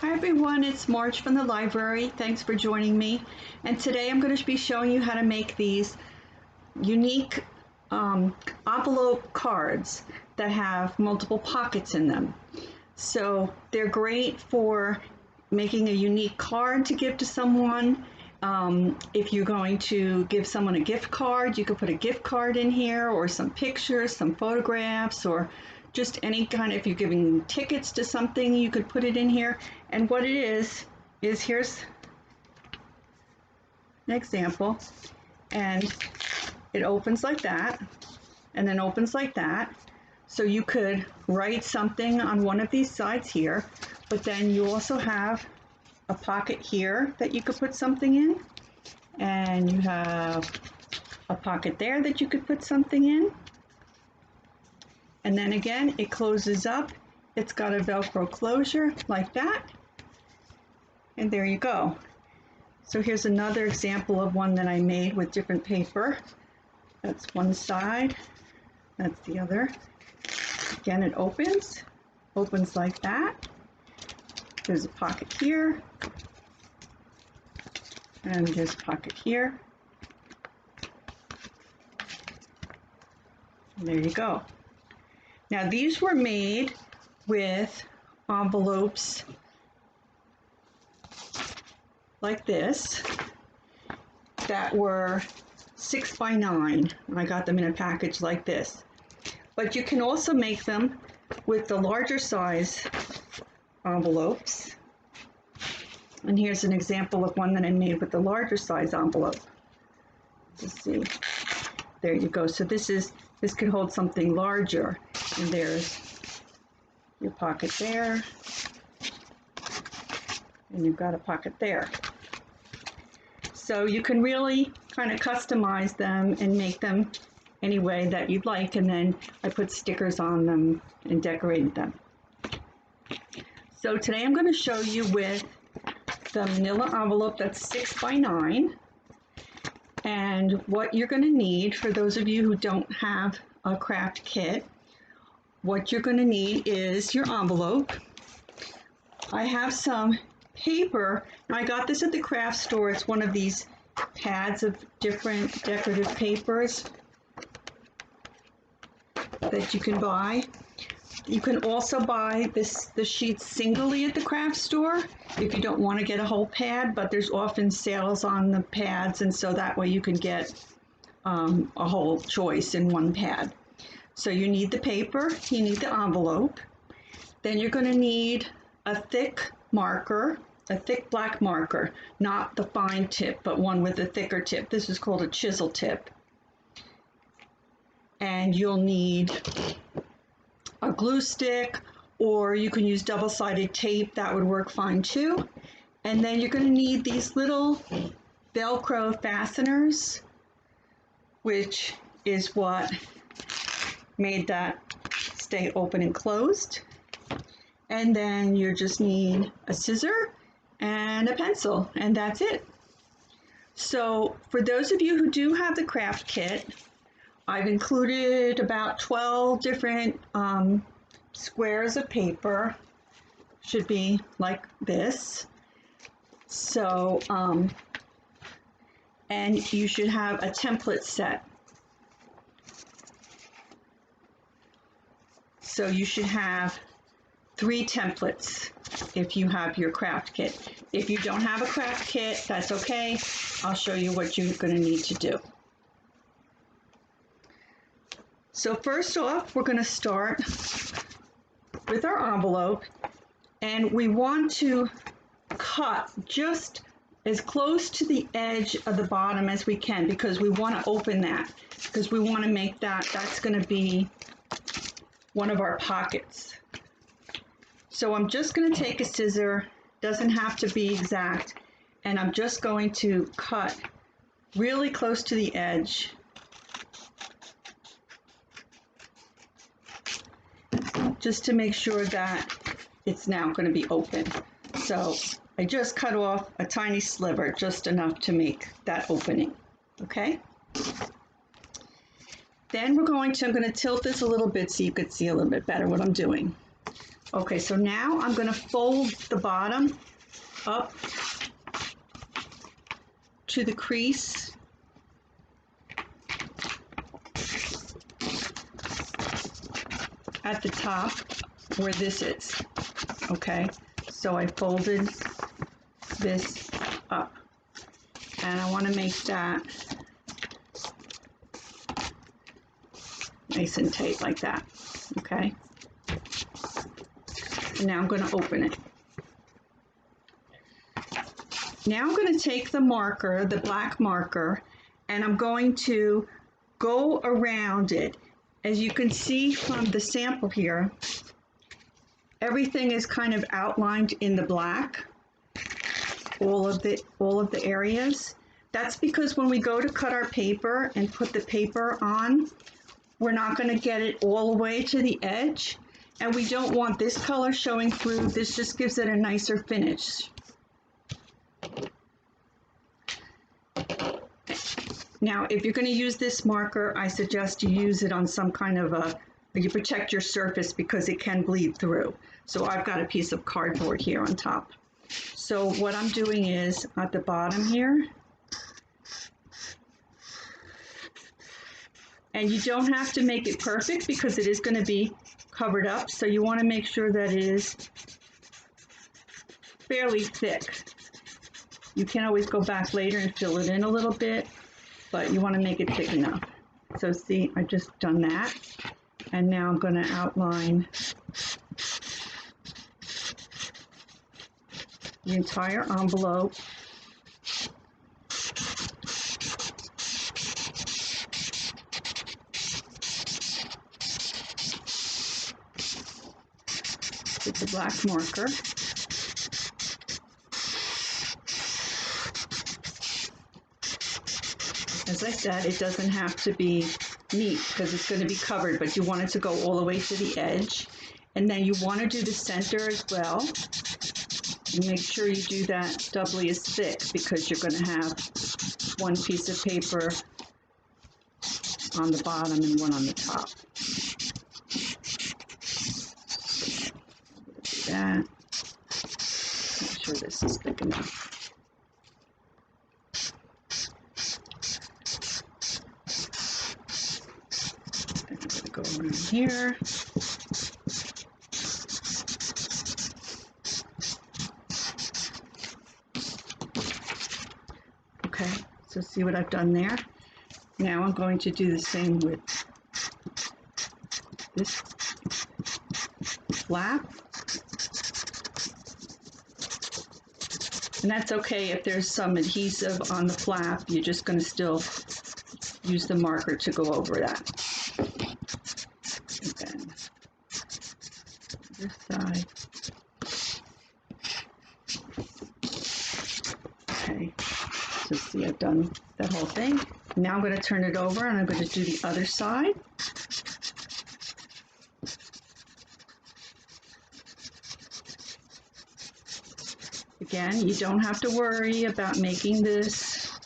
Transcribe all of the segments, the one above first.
Hi everyone, it's Marge from the library. Thanks for joining me. And today I'm going to be showing you how to make these unique envelope cards that have multiple pockets in them. So they're great for making a unique card to give to someone. If you're going to give someone a gift card, you could put a gift card in here, or some pictures, some photographs, or just any kind. If you're giving tickets to something, you could put it in here. And what it is here's an example, and it opens like that, and then opens like that. So you could write something on one of these sides here, but then you also have a pocket here that you could put something in, and you have a pocket there that you could put something in. And then again, it closes up. It's got a Velcro closure like that. And there you go. So here's another example of one that I made with different paper. That's one side, that's the other. Again, it opens like that. There's a pocket here, and there's a pocket here. And there you go. Now these were made with envelopes like this that were 6 by 9. I got them in a package like this. But you can also make them with the larger size envelopes. And here's an example of one that I made with the larger size envelope. Let's see. There you go. So this could hold something larger. And there's your pocket there. And you've got a pocket there. So you can really kind of customize them and make them any way that you'd like. And then I put stickers on them and decorated them. So today I'm going to show you with the manila envelope that's 6 by 9. And what you're going to need, for those of you who don't have a craft kit, what you're going to need is your envelope. I have some paper. Now I got this at the craft store. It's one of these pads of different decorative papers that you can buy. You can also buy the sheets singly at the craft store if you don't want to get a whole pad, but there's often sales on the pads, and so that way you can get a whole choice in one pad. So you need the paper, you need the envelope, then you're going to need a thick marker, a thick black marker, not the fine tip, but one with a thicker tip. This is called a chisel tip. And you'll need a glue stick, or you can use double-sided tape. That would work fine too. And then you're going to need these little Velcro fasteners, which is what made that stay open and closed. And then you just need a scissor and a pencil, and that's it. So for those of you who do have the craft kit, I've included about 12 different squares of paper. Should be like this. So, and you should have a template set. So you should have 3 templates if you have your craft kit. If you don't have a craft kit, that's okay. I'll show you what you're going to need to do. So first off, we're going to start with our envelope, and we want to cut just as close to the edge of the bottom as we can, because we want to open that, because we want to make that's going to be one of our pockets. So I'm just going to take a scissor, doesn't have to be exact, and I'm just going to cut really close to the edge. Just to make sure that it's now going to be open. So I just cut off a tiny sliver, just enough to make that opening, okay? Then I'm going to tilt this a little bit so you could see a little bit better what I'm doing. Okay, so now I'm going to fold the bottom up to the crease. At the top where this is. Okay, so I folded this up and I want to make that nice and tight like that. Okay, and now I'm going to open it. Now I'm going to take the marker, the black marker, and I'm going to go around it. As you can see from the sample here, everything is kind of outlined in the black, all of the areas. That's because when we go to cut our paper and put the paper on, we're not going to get it all the way to the edge, and we don't want this color showing through. This just gives it a nicer finish. Now, if you're going to use this marker, I suggest you use it on some kind of you protect your surface because it can bleed through. So I've got a piece of cardboard here on top. So what I'm doing is at the bottom here, and you don't have to make it perfect because it is going to be covered up. So you want to make sure that it is fairly thick. You can always go back later and fill it in a little bit, but you want to make it thick enough. So see, I've just done that. And now I'm going to outline the entire envelope. With the black marker. As I said, it doesn't have to be neat because it's going to be covered, but you want it to go all the way to the edge. And then you want to do the center as well. And make sure you do that doubly as thick because you're going to have one piece of paper on the bottom and one on the top. Do that. Make sure this is thick enough. Go around here. Okay, so see what I've done there? Now I'm going to do the same with this flap. And that's okay if there's some adhesive on the flap, you're just going to still use the marker to go over that. And then this side. Okay, so see I've done that whole thing. Now I'm going to turn it over and I'm going to do the other side. Again, you don't have to worry about making this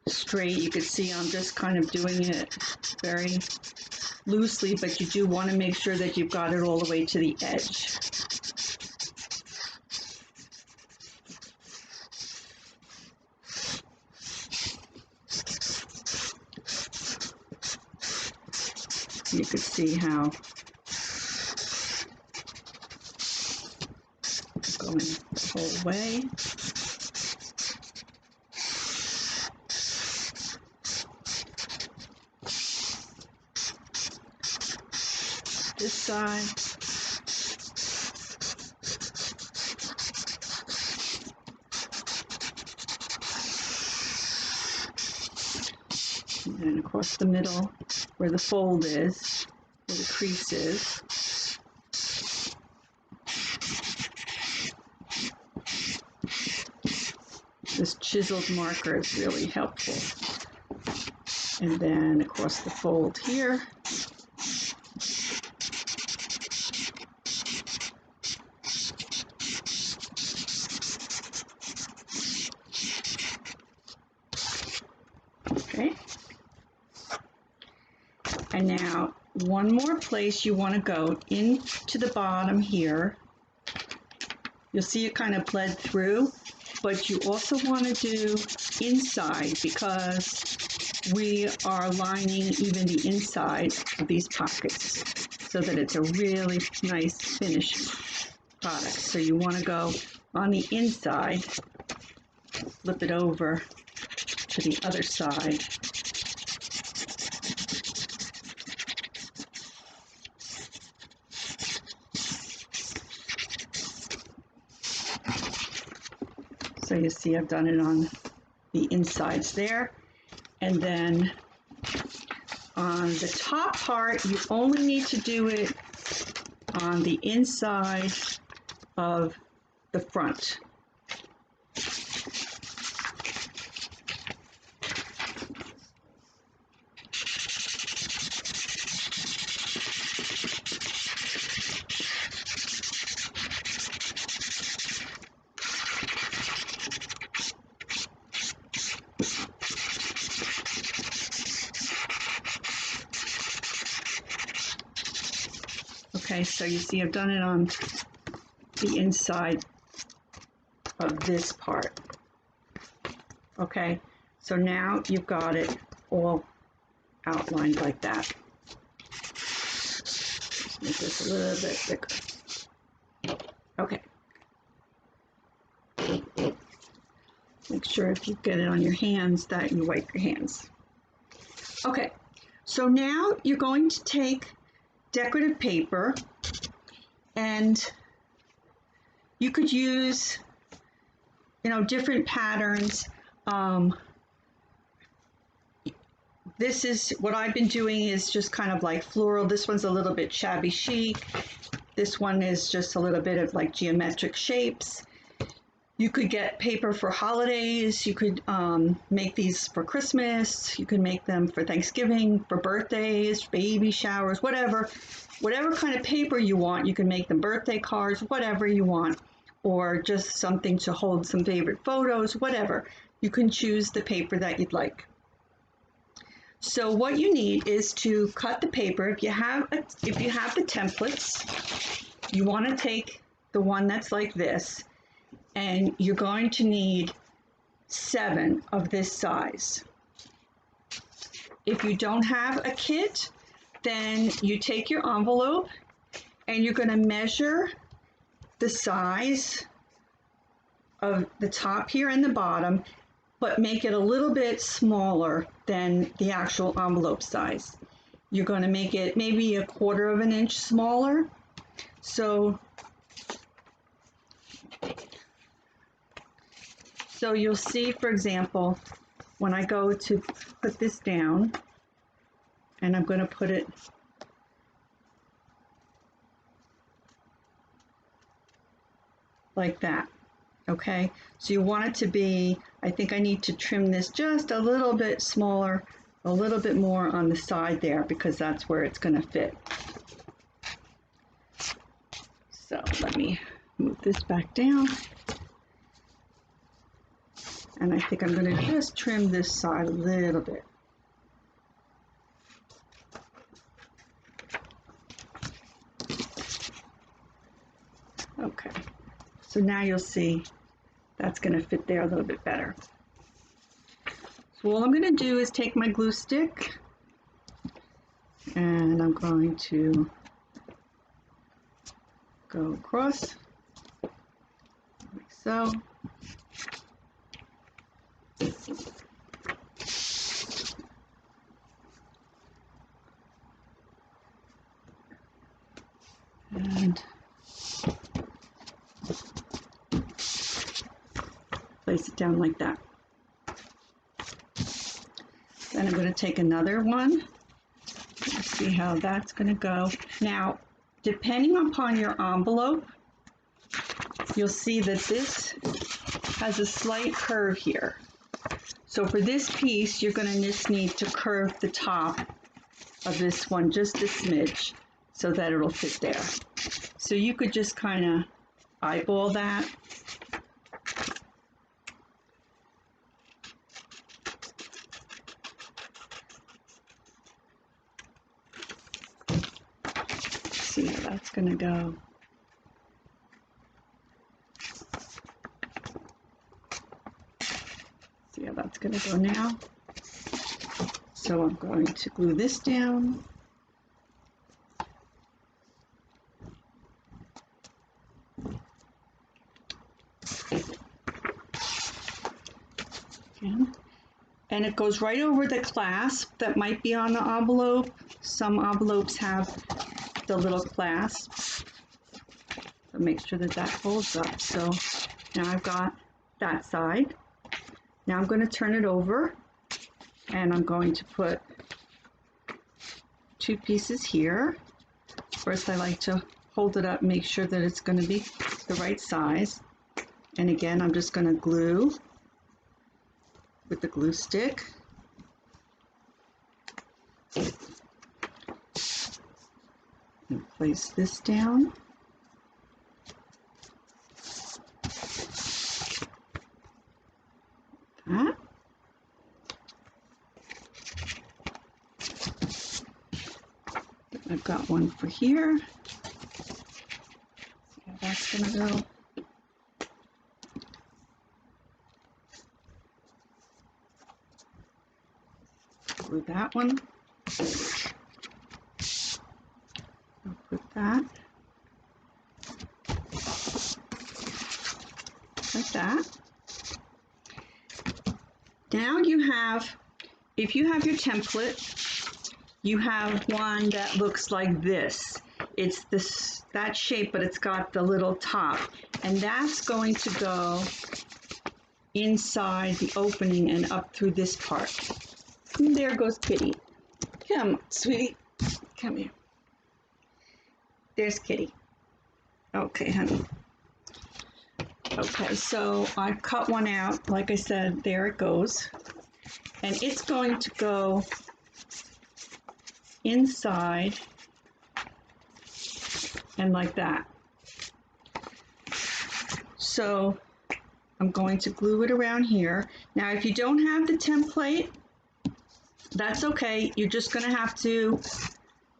straight. You can see I'm just kind of doing it very loosely, but you do want to make sure that you've got it all the way to the edge. You can see how it's going the whole way. This side. And then across the middle where the fold is, where the crease is. This chiseled marker is really helpful. And then across the fold here. Okay. And now one more place you want to go in to the bottom here. You'll see it kind of bled through, but you also want to do inside because we are lining even the inside of these pockets so that it's a really nice finished product. So you want to go on the inside, flip it over to the other side. So you see I've done it on the insides there. And then on the top part, you only need to do it on the inside of the front. Okay, so you see I've done it on the inside of this part. Okay, so now you've got it all outlined like that. Let's make this a little bit thicker. Okay. Make sure if you get it on your hands that you wipe your hands. Okay, so now you're going to take decorative paper, and you could use, different patterns. This is what I've been doing is just kind of like floral. This one's a little bit shabby chic. This one is just a little bit of like geometric shapes. You could get paper for holidays. You could make these for Christmas. You could make them for Thanksgiving, for birthdays, baby showers, whatever. Whatever kind of paper you want, you can make them birthday cards, whatever you want, or just something to hold some favorite photos, whatever. You can choose the paper that you'd like. So what you need is to cut the paper. If you have the templates, you want to take the one that's like this, and you're going to need 7 of this size. If you don't have a kit, then you take your envelope and you're going to measure the size of the top here and the bottom, but make it a little bit smaller than the actual envelope size. You're going to make it maybe 1/4 of an inch smaller. So you'll see, for example, when I go to put this down, and I'm going to put it like that, okay? So you want it to be, I think I need to trim this just a little bit smaller, a little bit more on the side there, because that's where it's going to fit. So let me move this back down. And I think I'm going to just trim this side a little bit. Okay, so now you'll see that's going to fit there a little bit better. So all I'm going to do is take my glue stick, and I'm going to go across like so. And place it down like that. Then I'm going to take another one. Let's see how that's going to go. Now, depending upon your envelope, you'll see that this has a slight curve here. So for this piece, you're going to just need to curve the top of this one just a smidge so that it'll fit there. So you could just kind of eyeball that. See how that's gonna go. See how that's gonna go now? So I'm going to glue this down. And it goes right over the clasp that might be on the envelope. Some envelopes have the little clasp. So make sure that that holds up. So now I've got that side. Now I'm going to turn it over and I'm going to put 2 pieces here. First I like to hold it up, make sure that it's going to be the right size. And again, I'm just going to glue with the glue stick. And place this down. That. I've got one for here. See how that's gonna go. Glue that one. I'll put that like that. Now you have, if you have your template, you have one that looks like this. It's this, that shape, but it's got the little top, and that's going to go inside the opening and up through this part. And there goes Kitty. Come on, sweetie. Come here. There's Kitty. Okay, honey. Okay, so I've cut one out. Like I said, there it goes. And it's going to go inside and like that. So I'm going to glue it around here. Now, if you don't have the template, that's okay. You're just going to have to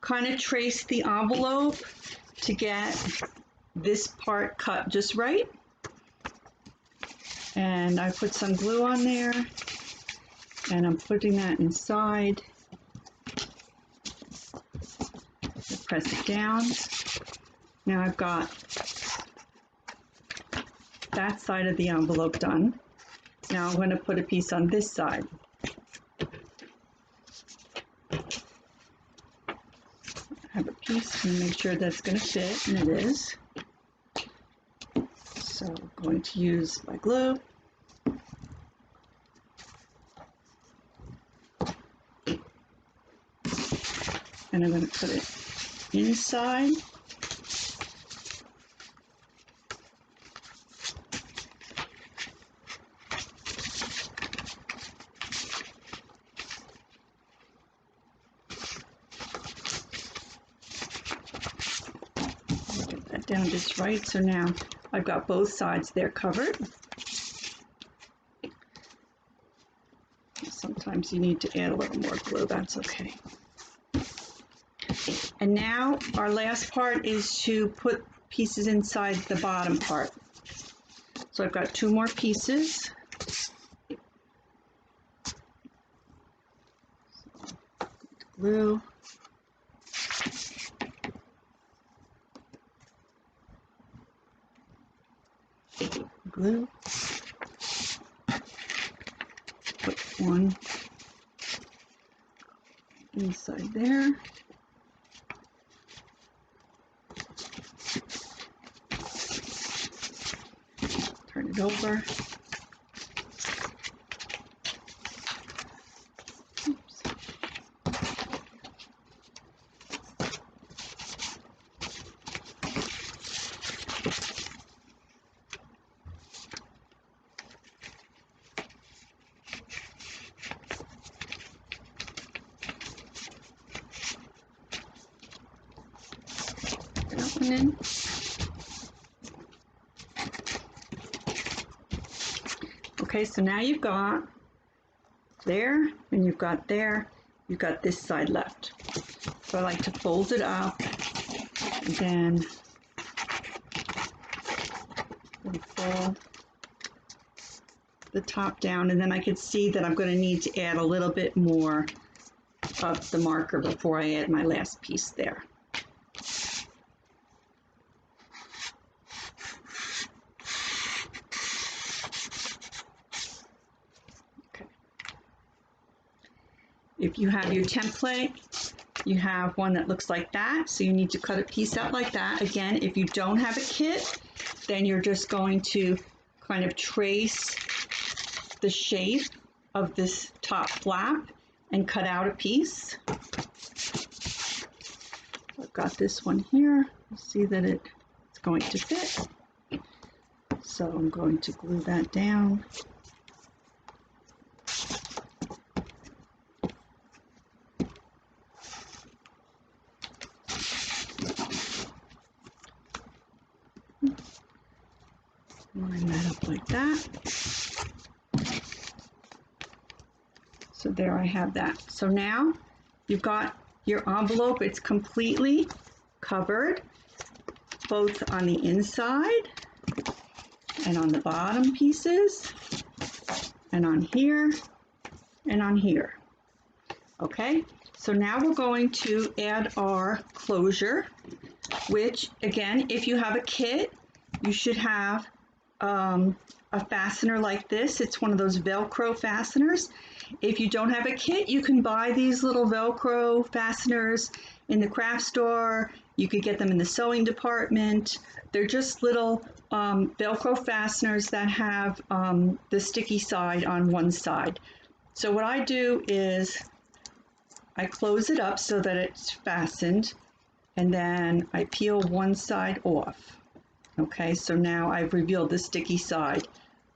kind of trace the envelope to get this part cut just right. And I put some glue on there, and I'm putting that inside. Press it down. Now I've got that side of the envelope done. Now I'm going to put a piece on this side. I have a piece and make sure that's going to fit, and it is. So I'm going to use my glue. And I'm going to put it inside. Get that down just right. So now I've got both sides there covered. Sometimes you need to add a little more glue, that's okay. And now our last part is to put pieces inside the bottom part. So I've got 2 more pieces. Glue. Glue. Put one inside there. Turn it over. Oops. That one in. Okay, so now you've got there, and you've got there, you've got this side left. So I like to fold it up then we'll fold the top down, and then I could see that I'm going to need to add a little bit more of the marker before I add my last piece there. Okay. If you have your template, you have one that looks like that, so you need to cut a piece out like that. Again, if you don't have a kit, then you're just going to kind of trace the shape of this top flap and cut out a piece. I've got this one here. You see that it's going to fit. So I'm going to glue that down. Line that up like that. So there I have that. So now you've got your envelope. It's completely covered, both on the inside and on the bottom pieces, and on here and on here. Okay, so now we're going to add our closure, which again, if you have a kit, you should have a fastener like this. It's one of those Velcro fasteners. If you don't have a kit, you can buy these little Velcro fasteners in the craft store. You could get them in the sewing department. They're just little Velcro fasteners that have the sticky side on one side. So what I do is I close it up so that it's fastened, and then I peel one side off. Okay, so now I've revealed the sticky side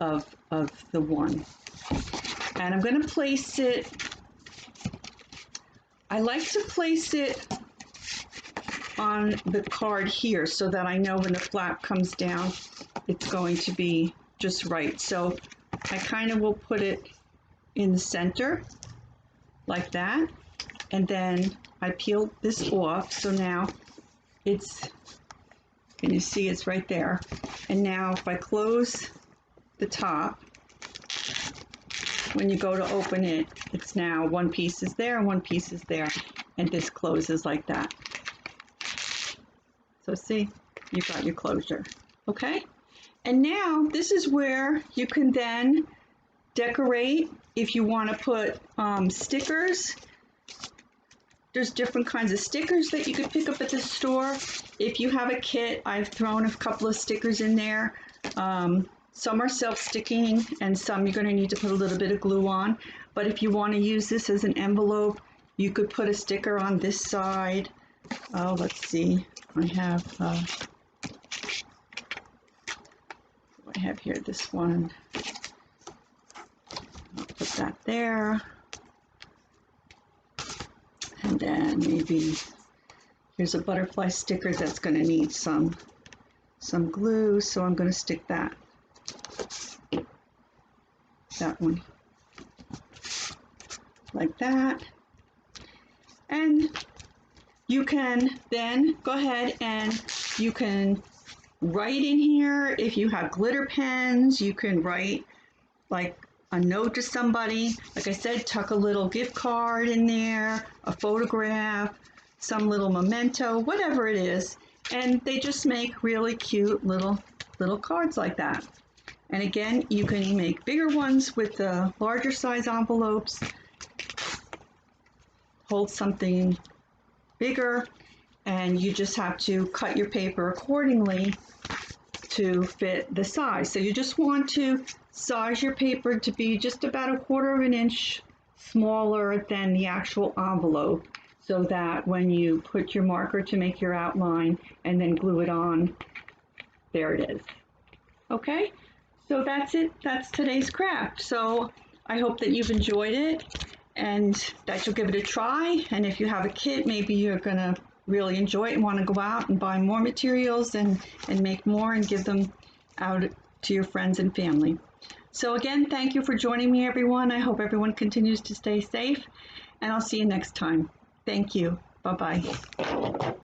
of the one. And I'm going to place it, I like to place it on the card here so that I know when the flap comes down, it's going to be just right. So I kind of will put it in the center like that. And then I peel this off. So now it's, and you see it's right there. And now if I close the top, when you go to open it, it's now one piece is there and one piece is there, and this closes like that. So see, you've got your closure, okay? And now this is where you can then decorate if you want to put stickers. There's different kinds of stickers that you could pick up at the store. If you have a kit, I've thrown a couple of stickers in there. Some are self-sticking and some you're going to need to put a little bit of glue on. But if you want to use this as an envelope, you could put a sticker on this side. Oh, let's see. I have here this one. I'll put that there. And then maybe here's a butterfly sticker that's going to need some glue, so I'm going to stick that one like that. And you can then go ahead and you can write in here. If you have glitter pens, you can write like a note to somebody. Like I said, tuck a little gift card in there, a photograph, some little memento, whatever it is. And they just make really cute little cards like that. And again, you can make bigger ones with the larger size envelopes. Hold something bigger, and you just have to cut your paper accordingly to fit the size. So you just want to size your paper to be just about 1/4 of an inch smaller than the actual envelope, so that when you put your marker to make your outline and then glue it on, there it is. Okay, so that's it. That's today's craft. So I hope that you've enjoyed it and that you'll give it a try. And if you have a kit, maybe you're gonna really enjoy it and want to go out and buy more materials and make more and give them out to your friends and family. So again, thank you for joining me, everyone. I hope everyone continues to stay safe, and I'll see you next time. Thank you. Bye-bye.